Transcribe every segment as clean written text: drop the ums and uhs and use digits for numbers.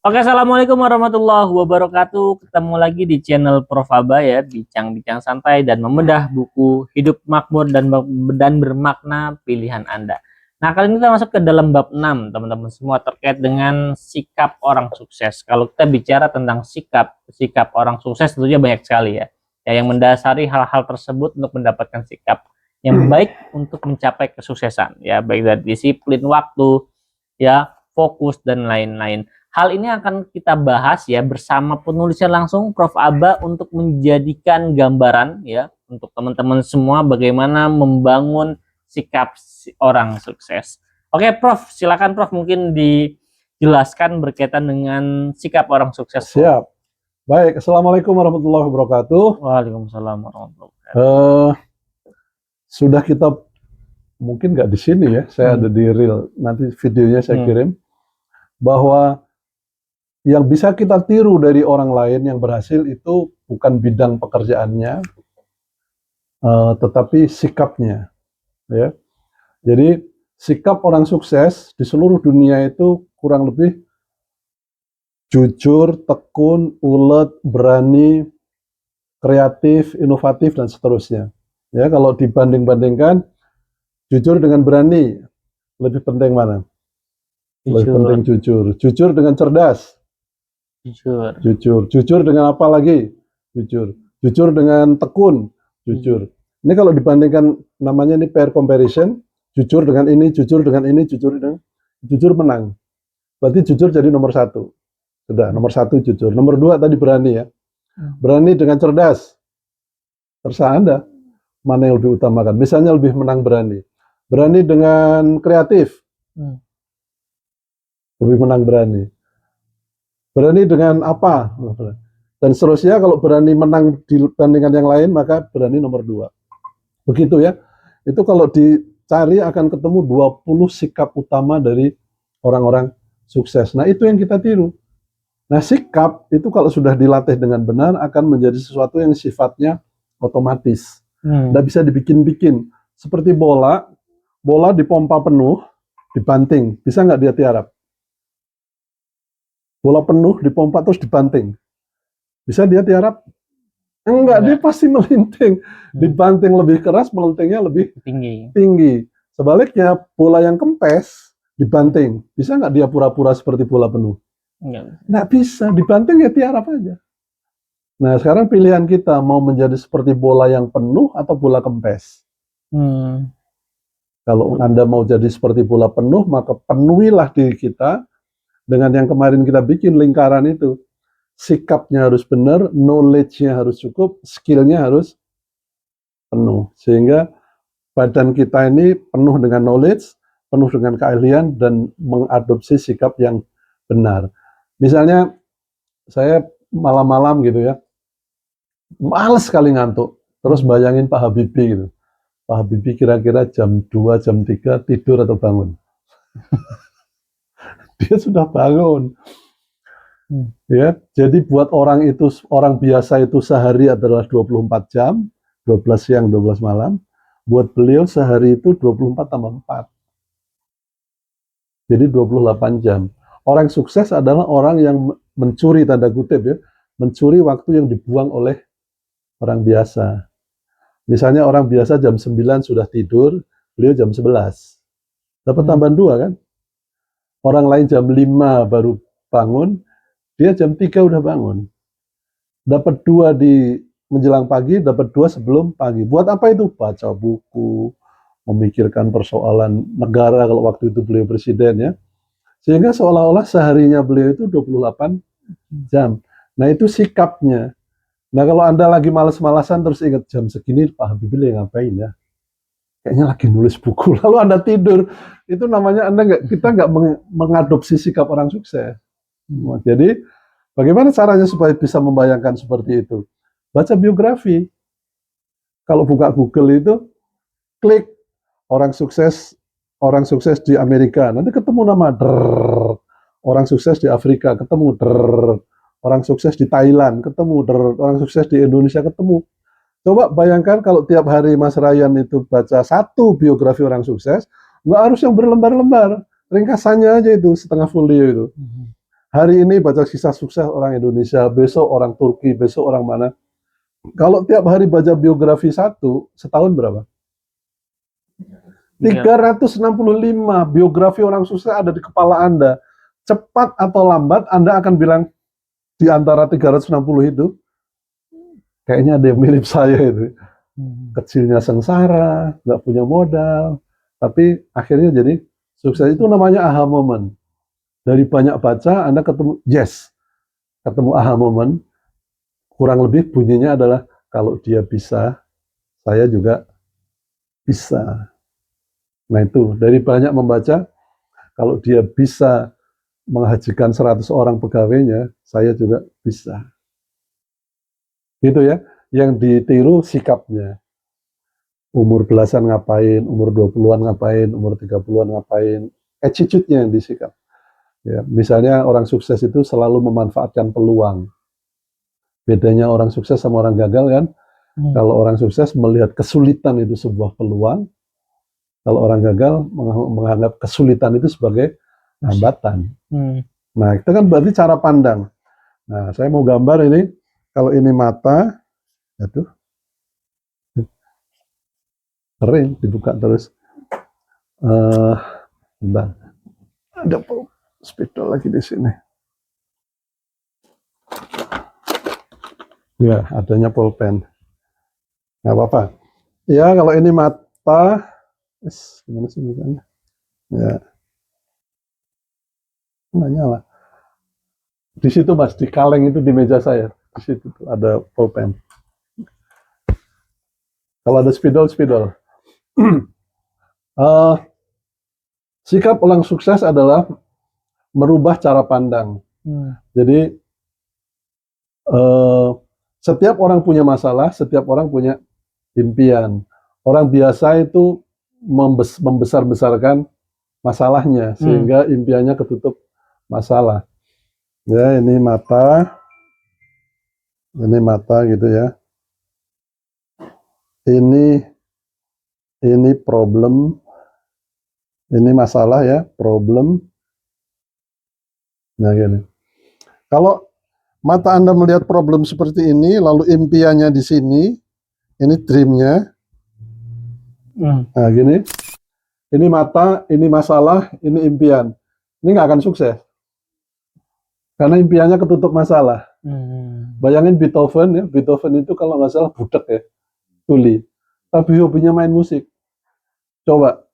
Oke, assalamualaikum warahmatullahi wabarakatuh. Ketemu lagi di channel Prof Aba ya, bincang-bincang santai dan membedah buku Hidup Makmur dan Bermakna Pilihan Anda. Nah, kali ini kita masuk ke dalam bab 6, teman-teman semua, terkait dengan sikap orang sukses. Kalau kita bicara tentang sikap orang sukses tentunya banyak sekali ya. Yang mendasari hal-hal tersebut untuk mendapatkan sikap yang baik untuk mencapai kesuksesan ya, baik dari disiplin waktu, ya, fokus dan lain-lain. Hal ini akan kita bahas ya bersama penulisnya langsung Prof Aba untuk menjadikan gambaran ya untuk teman-teman semua bagaimana membangun sikap orang sukses. Oke, Prof, silakan Prof, mungkin dijelaskan berkaitan dengan sikap orang sukses. Siap. Baik, assalamualaikum warahmatullahi wabarakatuh. Waalaikumsalam warahmatullahi wabarakatuh. Sudah kita mungkin nggak di sini ya, saya ada di reel, nanti videonya saya kirim, bahwa yang bisa kita tiru dari orang lain yang berhasil itu bukan bidang pekerjaannya, tetapi sikapnya. Ya. Jadi sikap orang sukses di seluruh dunia itu kurang lebih jujur, tekun, ulet, berani, kreatif, inovatif, dan seterusnya. Ya, kalau dibanding-bandingkan, jujur dengan berani, lebih penting mana? Lebih penting jujur. Jujur dengan cerdas. Jujur dengan apa lagi? Jujur dengan tekun. Jujur. Ini kalau dibandingkan, namanya ini pair comparison, jujur dengan ini, jujur dengan ini, jujur menang. Berarti jujur jadi nomor 1. Sudah, nomor 1 jujur. Nomor 2 tadi berani ya. Berani dengan cerdas. Terserah Anda mana yang lebih utamakan. Misalnya lebih menang berani. Berani dengan kreatif. Lebih menang berani. Berani dengan apa? Dan seterusnya, kalau berani menang dibandingkan yang lain, maka berani nomor 2. Begitu ya. Itu kalau dicari akan ketemu 20 sikap utama dari orang-orang sukses. Nah, itu yang kita tiru. Nah, sikap itu kalau sudah dilatih dengan benar akan menjadi sesuatu yang sifatnya otomatis. Nggak bisa dibikin-bikin. Seperti bola dipompa penuh, dibanting. Bisa nggak dia tiarap? Bola penuh dipompa terus dibanting. Bisa dia tiarap? Enggak, dia pasti melinting. Dibanting lebih keras, melintingnya lebih tinggi. Sebaliknya, bola yang kempes dibanting. Bisa nggak dia pura-pura seperti bola penuh? Nggak bisa. Dibanting ya tiarap aja. Nah, sekarang pilihan kita mau menjadi seperti bola yang penuh atau bola kempes. Kalau Anda mau jadi seperti bola penuh, maka penuhilah diri kita dengan yang kemarin kita bikin lingkaran itu. Sikapnya harus benar, knowledge-nya harus cukup, skill-nya harus penuh. Sehingga badan kita ini penuh dengan knowledge, penuh dengan keahlian, dan mengadopsi sikap yang benar. Misalnya, saya malam-malam gitu ya, males sekali ngantuk. Terus bayangin Pak Habibie gitu. Pak Habibie kira-kira jam 2, jam 3 tidur atau bangun? Dia sudah bangun. Ya, jadi buat orang biasa itu sehari adalah 24 jam, 12 siang, 12 malam. Buat beliau sehari itu 24 tambah 4. Jadi 28 jam. Orang sukses adalah orang yang mencuri, tanda kutip ya, mencuri waktu yang dibuang oleh orang biasa. Misalnya orang biasa jam 9 sudah tidur, beliau jam 11. Dapat tambahan 2 kan? Orang lain jam 5 baru bangun, dia jam 3 udah bangun. Dapat 2 di menjelang pagi, dapat 2 sebelum pagi. Buat apa itu? Baca buku, memikirkan persoalan negara kalau waktu itu beliau presiden ya. Sehingga seolah-olah seharinya beliau itu 28 jam. Nah, itu sikapnya. Nah, kalau Anda lagi malas-malasan terus ingat jam segini Pak Habibie ngapain ya? Kayaknya lagi nulis buku. Lalu Anda tidur. Itu namanya kita nggak mengadopsi sikap orang sukses. Jadi, bagaimana caranya supaya bisa membayangkan seperti itu? Baca biografi. Kalau buka Google itu, klik orang sukses di Amerika. Nanti ketemu nama orang sukses di Afrika, ketemu orang sukses di Thailand, ketemu orang sukses di Indonesia, ketemu. Coba bayangkan kalau tiap hari Mas Ryan itu baca 1 biografi orang sukses, nggak harus yang berlembar-lembar. Ringkasannya aja itu, setengah folio itu. Hari ini baca kisah sukses orang Indonesia, besok orang Turki, besok orang mana. Kalau tiap hari baca biografi satu, setahun berapa? Iya. 365 biografi orang sukses ada di kepala Anda. Cepat atau lambat Anda akan bilang di antara 360 itu, kayaknya ada yang mirip saya itu. Kecilnya sengsara, nggak punya modal, tapi akhirnya jadi sukses. Itu namanya aha moment. Dari banyak baca, Anda ketemu, yes, ketemu aha moment, kurang lebih bunyinya adalah, kalau dia bisa, saya juga bisa. Nah itu, dari banyak membaca, kalau dia bisa menghajikan 100 orang pegawainya, saya juga bisa. Gitu ya, yang ditiru sikapnya. Umur belasan ngapain, umur 20-an ngapain, umur 30-an ngapain, attitude-nya yang disikap. Ya, misalnya orang sukses itu selalu memanfaatkan peluang. Bedanya orang sukses sama orang gagal kan, kalau orang sukses melihat kesulitan itu sebuah peluang, kalau orang gagal menganggap kesulitan itu sebagai hambatan. Nah, itu kan berarti cara pandang. Nah, saya mau gambar ini, kalau ini mata, aduh, kering, dibuka terus. Bentar. Ada spidol lagi di sini. Ya, adanya pulpen. Nggak apa-apa. Ya, kalau ini mata, gimana sih bukannya? Ya, nggak nyala. Di situ Mas, di kaleng itu di meja saya. Di situ tuh ada pulpen. Kalau ada spidol, spidol. Sikap orang sukses adalah merubah cara pandang. Jadi setiap orang punya masalah, setiap orang punya impian. Orang biasa itu membesar-besarkan masalahnya sehingga impiannya ketutup masalah. Ya, ini mata gitu ya. Ini problem, ini masalah ya, problem. Nah gini. Kalau mata Anda melihat problem seperti ini, lalu impiannya di sini, ini dreamnya. Nah gini, ini mata, ini masalah, ini impian. Ini nggak akan sukses. Karena impiannya ketutup masalah. Bayangin Beethoven ya, Beethoven itu kalau nggak salah budak ya, tuli. Tapi hobinya main musik. Coba,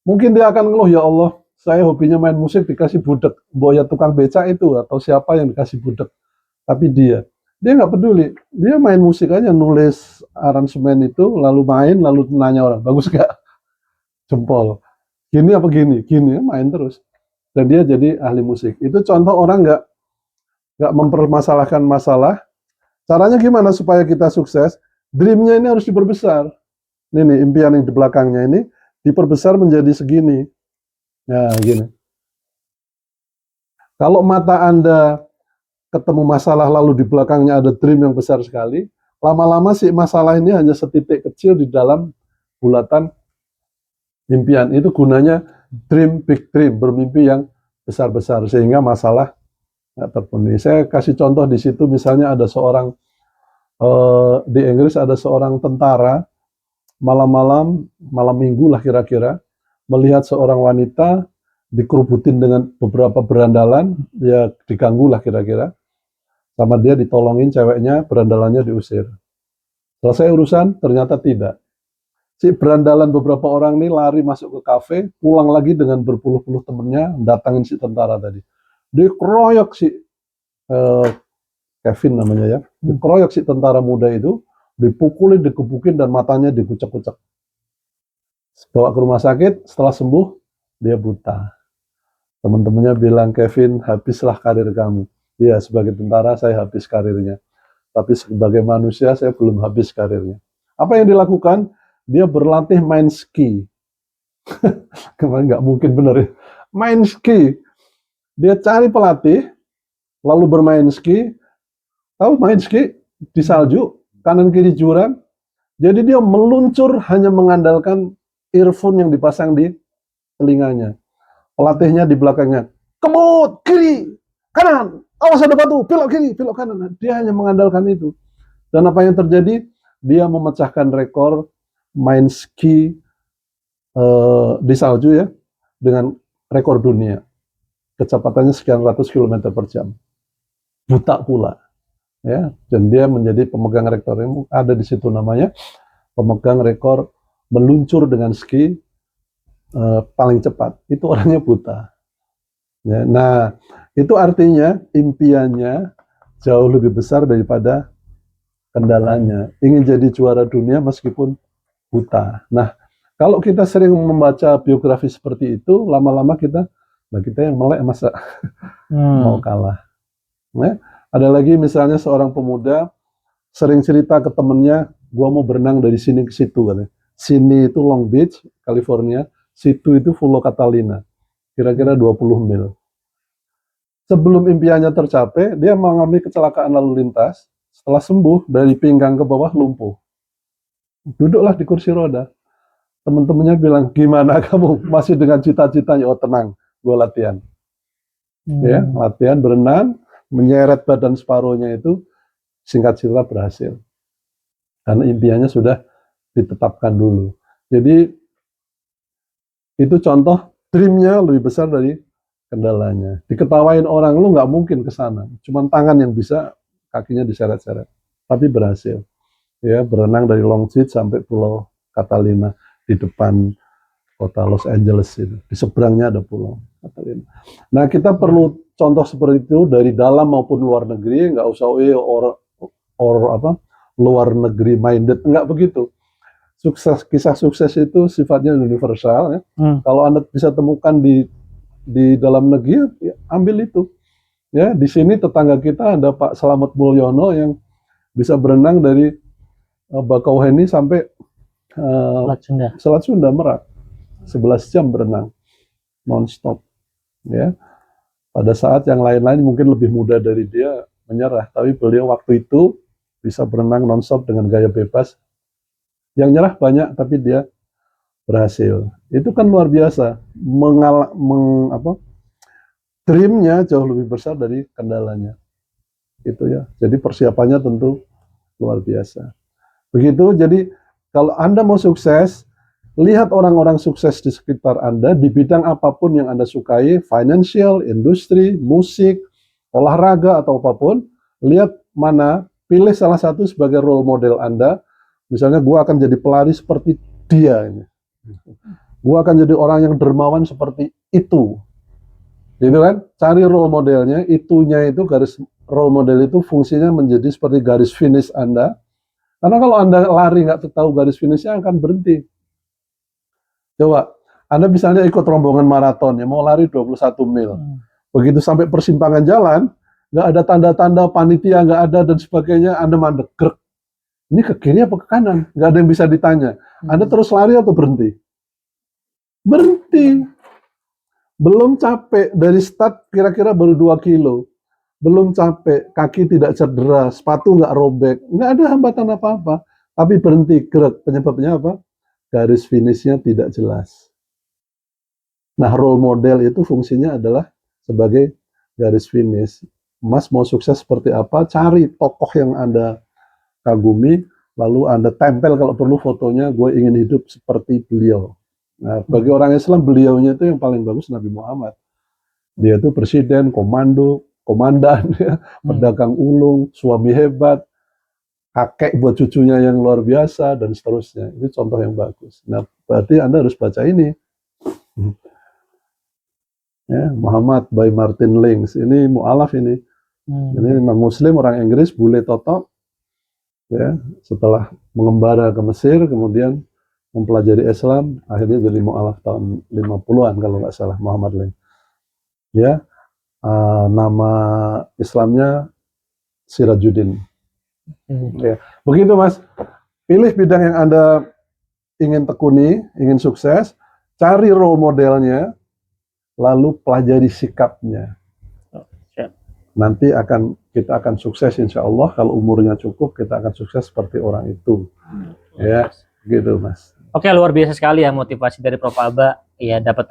mungkin dia akan ngeluh, ya Allah, saya hobinya main musik dikasih budak. Boya tukang beca itu, atau siapa yang dikasih budak. Tapi dia nggak peduli. Dia main musik aja, nulis aransemen itu, lalu main, lalu nanya orang, bagus nggak? Jempol. Gini apa gini? Gini, main terus. Dan dia jadi ahli musik. Itu contoh orang nggak mempermasalahkan masalah. Caranya gimana supaya kita sukses? Dreamnya ini harus diperbesar. Ini nih, impian yang di belakangnya ini diperbesar menjadi segini. Nah, gini. Kalau mata Anda ketemu masalah lalu di belakangnya ada dream yang besar sekali, lama-lama sih masalah ini hanya setitik kecil di dalam bulatan impian. Itu gunanya dream big dream, bermimpi yang besar-besar sehingga masalah nggak terpenuhi. Saya kasih contoh di situ, misalnya ada seorang di Inggris ada seorang tentara malam-malam, malam minggu lah kira-kira, melihat seorang wanita dikerubutin dengan beberapa berandalan, ya diganggu lah kira-kira, sama dia ditolongin ceweknya, berandalannya diusir. Selesai urusan, ternyata tidak. Si berandalan beberapa orang ini lari masuk ke kafe, pulang lagi dengan berpuluh-puluh temennya, datangin si tentara tadi. Dikeroyok si Kevin namanya ya, dikeroyok si tentara muda itu, dipukulin, dikebukin, dan matanya dikucek-kucek. Bawa ke rumah sakit, setelah sembuh, dia buta. Teman-temannya bilang, Kevin, habislah karir kamu. Iya, sebagai tentara saya habis karirnya. Tapi sebagai manusia saya belum habis karirnya. Apa yang dilakukan? Dia berlatih main ski. Kemarin nggak mungkin benar ya. Main ski. Dia cari pelatih, lalu bermain ski. Tahu main ski? Di salju, kanan kiri jurang. Jadi dia meluncur hanya mengandalkan earphone yang dipasang di telinganya. Pelatihnya di belakangnya, kemut, kiri. kanan, awas ada batu, belok kiri, belok kanan. Dia hanya mengandalkan itu. Dan apa yang terjadi? Dia memecahkan rekor main ski di salju ya, dengan rekor dunia. Kecepatannya sekian ratus kilometer per jam. Buta pula. Ya, dan dia menjadi pemegang rekor. Ada di situ namanya pemegang rekor meluncur dengan ski paling cepat. Itu orangnya buta. Ya, nah, itu artinya impiannya jauh lebih besar daripada kendalanya. Ingin jadi juara dunia meskipun buta. Nah, kalau kita sering membaca biografi seperti itu, lama-lama kita yang melek masa mau kalah. Ya, ada lagi misalnya seorang pemuda sering cerita ke temennya, gua mau berenang dari sini ke situ katanya. Sini itu Long Beach, California, situ itu Pulau Catalina, kira-kira 20 mil. Sebelum impiannya tercapai, dia mengalami kecelakaan lalu lintas. Setelah sembuh, dari pinggang ke bawah lumpuh. Duduklah di kursi roda. Teman-temannya bilang, gimana kamu masih dengan cita-citanya? Oh tenang, gue latihan. Ya, latihan berenang, menyeret badan separuhnya itu, singkat cerita berhasil. Karena impiannya sudah ditetapkan dulu. Jadi itu contoh dreamnya lebih besar dari kendalanya. Diketawain orang, lu nggak mungkin ke sana. Cuman tangan yang bisa, kakinya diseret-seret. Tapi berhasil. Ya, berenang dari Long Beach sampai Pulau Catalina di depan kota Los Angeles itu. Di seberangnya ada Pulau Catalina. Nah, kita perlu contoh seperti itu dari dalam maupun luar negeri. Nggak usah luar negeri minded, nggak begitu. Kisah sukses itu sifatnya universal. Ya. Kalau Anda bisa temukan di dalam negeri, ya, ambil itu. Ya, di sini tetangga kita ada Pak Slamet Mulyono yang bisa berenang dari Bakauheni sampai Selat Sunda Merak. 11 jam berenang non-stop. Ya. Pada saat yang lain-lain mungkin lebih muda dari dia menyerah, tapi beliau waktu itu bisa berenang non-stop dengan gaya bebas. Yang nyerah banyak, tapi dia berhasil. Itu kan luar biasa. Dreamnya jauh lebih besar dari kendalanya. Itu ya. Jadi persiapannya tentu luar biasa. Begitu, jadi kalau Anda mau sukses, lihat orang-orang sukses di sekitar Anda, di bidang apapun yang Anda sukai, financial, industri, musik, olahraga, atau apapun, lihat mana, pilih salah satu sebagai role model Anda. Misalnya, gue akan jadi pelari seperti dia. Gue akan jadi orang yang dermawan seperti itu. Gitu kan? Cari role modelnya, itunya itu garis role model itu fungsinya menjadi seperti garis finish Anda. Karena kalau Anda lari nggak tahu garis finishnya akan berhenti. Coba, Anda misalnya ikut rombongan maraton, ya mau lari 21 mil. Begitu sampai persimpangan jalan, nggak ada tanda-tanda panitia, nggak ada dan sebagainya, Anda mandek, grek. Ini ke kiri apa ke kanan? Nggak ada yang bisa ditanya. Anda terus lari atau berhenti? Berhenti. Belum capek, dari start kira-kira baru 2 kilo. Belum capek, kaki tidak cedera, sepatu nggak robek, nggak ada hambatan apa-apa. Tapi berhenti, gerak. Penyebabnya apa? Garis finishnya tidak jelas. Nah, role model itu fungsinya adalah sebagai garis finish. Mas mau sukses seperti apa? Cari tokoh yang Anda kagumi, lalu Anda tempel kalau perlu fotonya, gue ingin hidup seperti beliau. Nah, bagi orang Islam, beliaunya itu yang paling bagus Nabi Muhammad. Dia itu presiden, komandan, ya, pedagang ulung, suami hebat, kakek buat cucunya yang luar biasa, dan seterusnya. Itu contoh yang bagus. Nah, berarti Anda harus baca ini. Ya, Muhammad by Martin Lings. Ini mu'alaf ini. Ini non-muslim, orang Inggris, bule totok. Ya, setelah mengembara ke Mesir, kemudian mempelajari Islam, akhirnya jadi mu'alaf tahun 50-an kalau nggak salah, Muhammad Lings. Ya, nama Islamnya Sirajuddin. Ya. Begitu Mas, pilih bidang yang Anda ingin tekuni, ingin sukses, cari role modelnya, lalu pelajari sikapnya. Nanti kita akan sukses insya Allah. Kalau umurnya cukup, kita akan sukses seperti orang itu. Ya, gitu Mas. Oke, luar biasa sekali ya motivasi dari Prof. Aba. Ya, dapat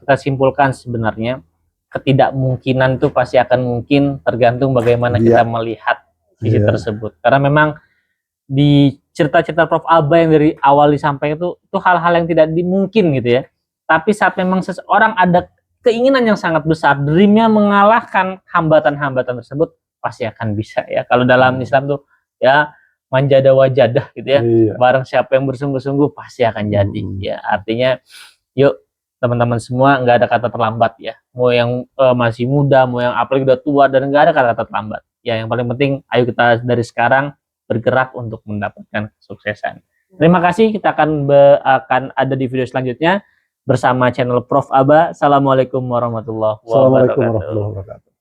kita simpulkan sebenarnya ketidakmungkinan itu pasti akan mungkin, tergantung bagaimana Iya. kita melihat sisi Iya. tersebut. Karena memang di cerita-cerita Prof. Aba yang dari awal disampaikan itu hal-hal yang tidak dimungkin gitu ya. Tapi saat memang seseorang ada keinginan yang sangat besar, dreamnya mengalahkan hambatan-hambatan tersebut, pasti akan bisa ya. Kalau dalam Islam tuh ya manjada wajadah gitu ya. Iya. Barang siapa yang bersungguh-sungguh pasti akan jadi ya. Artinya yuk teman-teman semua, nggak ada kata terlambat ya. Mau yang masih muda, mau yang apalagi udah tua, dan nggak ada kata terlambat. Ya yang paling penting ayo kita dari sekarang bergerak untuk mendapatkan kesuksesan. Terima kasih, kita akan ada di video selanjutnya bersama channel Prof. Aba. Assalamualaikum warahmatullahi Assalamualaikum wabarakatuh. warahmatullahi wabarakatuh.